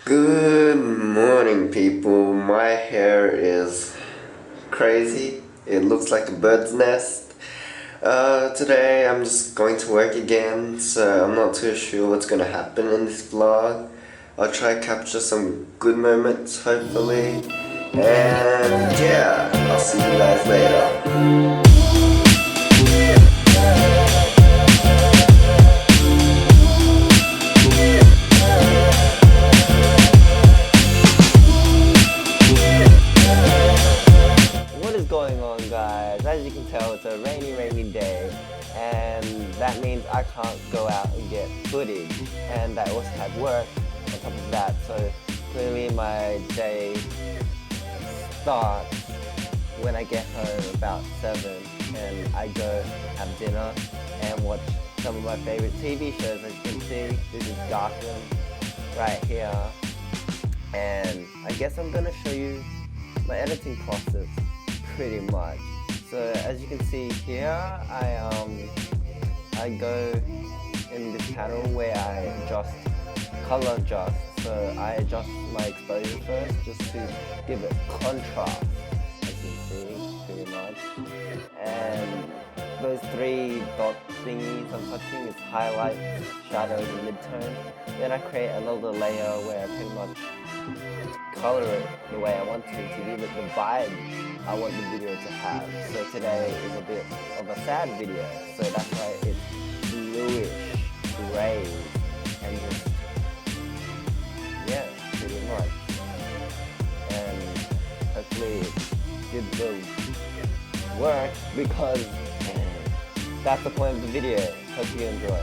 Good morning, people. My hair is crazy. It looks like a bird's nest. Today I'm just going to work again, so I'm not too sure what's gonna happen in this vlog. I'll try to capture some good moments, hopefully. And yeah, I'll see you guys later. What is going on, guys? As you can tell, it's a rainy day, and that means I can't go out and get footage, and I also have work on top of that, so clearly my day starts when I get home about 7 and I go have dinner and watch some of my favorite TV shows. As you can see, this is Gotham right here, and I guess I'm gonna show you my editing process pretty much. So as you can see here, I go in this panel where I color adjust. So I adjust my exposure first just to give it contrast, as you can see, pretty much. And those 3 dot thingies I'm touching is highlights, shadows, and midtone. Then I create another layer where I pretty much color it the way I want to give it the vibe I want the video to have. So today is a bit of a sad video, so that's why it's bluish, gray, and just, yeah, pretty much. And hopefully it did the work, because that's the point of the video. Hope you enjoy.